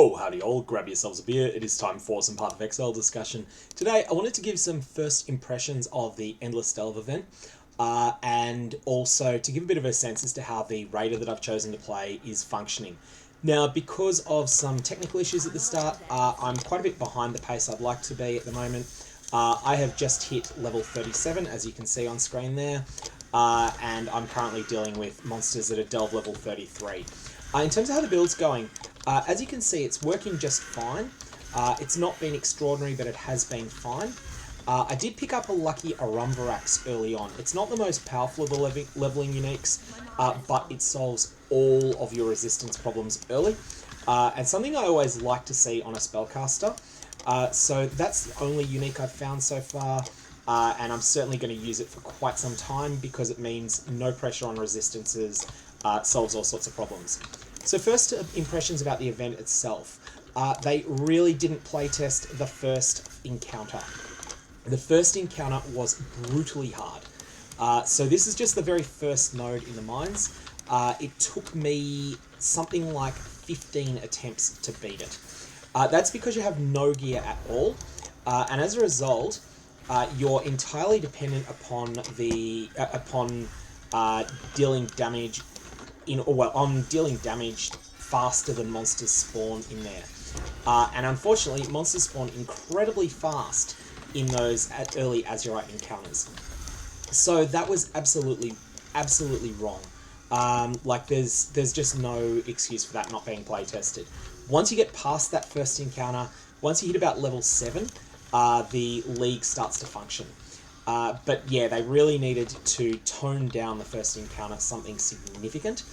Oh, howdy all, grab yourselves a beer, it is time for some part of Exile discussion. Today I wanted to give some first impressions of the Endless Delve event, and also to give a bit of a sense as to how the raider that I've chosen to play is functioning. Now, because of some technical issues at the start, I'm quite a bit behind the pace I'd like to be at the moment. I have just hit level 37, as you can see on screen there, and I'm currently dealing with monsters that are delve level 33. In terms of how the build's going, as you can see, it's working just fine. It's not been extraordinary, but it has been fine. I did pick up a lucky Arumvarax early on. It's not the most powerful of the leveling uniques, but it solves all of your resistance problems early. And something I always like to see on a spellcaster. So that's the only unique I've found so far, and I'm certainly going to use it for quite some time because it means no pressure on resistances, solves all sorts of problems. So first impressions about the event itself. They really didn't playtest the first encounter. The first encounter was brutally hard. So this is just the very first node in the mines. It took me something like 15 attempts to beat it. That's because you have no gear at all, and as a result, you're entirely dependent upon dealing damage on dealing damage faster than monsters spawn in there. And unfortunately, monsters spawn incredibly fast in those early Azurite encounters. So that was absolutely wrong. Like there's just no excuse for that not being play tested. Once you get past that first encounter, once you hit about level 7, the league starts to function. But yeah, they really needed to tone down the first encounter something significant.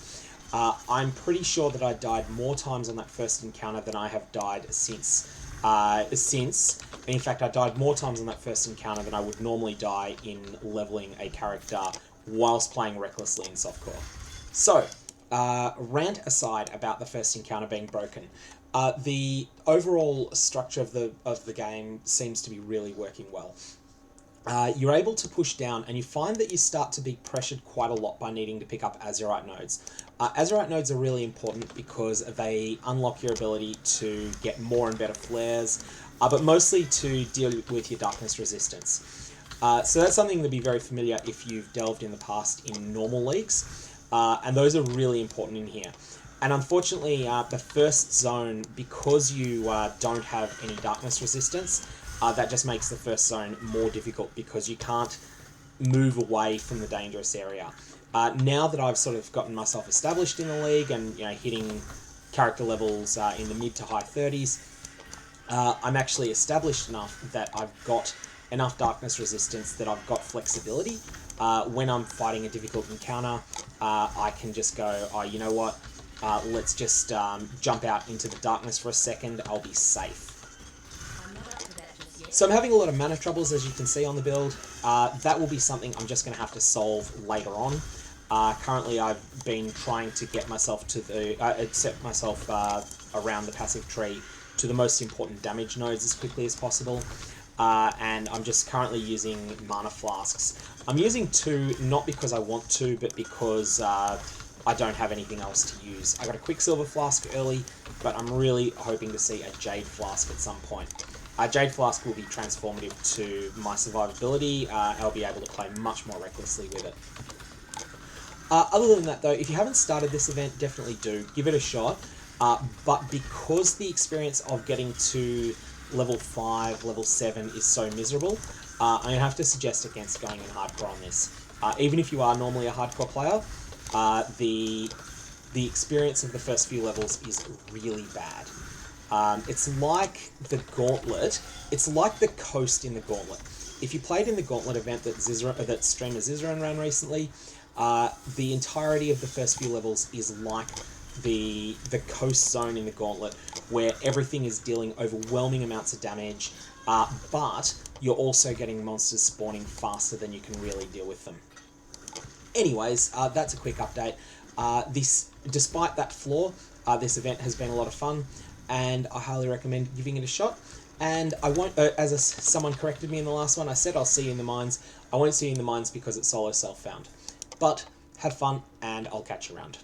I'm pretty sure that I died more times on that first encounter than I have died since. In fact, I died more times on that first encounter than I would normally die in leveling a character whilst playing recklessly in softcore. So, rant aside about the first encounter being broken, the overall structure of the game seems to be really working well. You're able to push down, and you find that you start to be pressured quite a lot by needing to pick up Azurite nodes. Azurite nodes are really important because they unlock your ability to get more and better flares, but mostly to deal with your darkness resistance. So that's something to be very familiar if you've delved in the past in normal leagues, and those are really important in here. And unfortunately, the first zone, because you don't have any darkness resistance, that just makes the first zone more difficult because you can't move away from the dangerous area. Now that I've sort of gotten myself established in the league and hitting character levels in the mid to high 30s, I'm actually established enough that I've got enough darkness resistance that I've got flexibility. When I'm fighting a difficult encounter, I can just go, oh, you know what, let's just jump out into the darkness for a second, I'll be safe. So I'm having a lot of mana troubles, as you can see on the build. That will be something I'm just going to have to solve later on. Currently, I've been trying to get myself to set myself around the passive tree to the most important damage nodes as quickly as possible. And I'm just currently using mana flasks. I'm using 2, not because I want to, but because I don't have anything else to use. I got a Quicksilver flask early, but I'm really hoping to see a Jade flask at some point. Jade Flask will be transformative to my survivability. I'll be able to play much more recklessly with it. Other than that, though, if you haven't started this event, definitely do. Give it a shot. But because the experience of getting to level 5, level 7 is so miserable, I'm going to have to suggest against going in hardcore on this. Even if you are normally a hardcore player, the experience of the first few levels is really bad. It's like the Gauntlet. It's like the Coast in the Gauntlet. If you played in the Gauntlet event that streamer Zizran ran recently, the entirety of the first few levels is like the Coast zone in the Gauntlet, where everything is dealing overwhelming amounts of damage, but you're also getting monsters spawning faster than you can really deal with them. Anyways, that's a quick update. Despite that flaw, this event has been a lot of fun, and I highly recommend giving it a shot. And I won't, someone corrected me in the last one, I said I'll see you in the mines. I won't see you in the mines because it's solo self-found. But have fun, and I'll catch you around.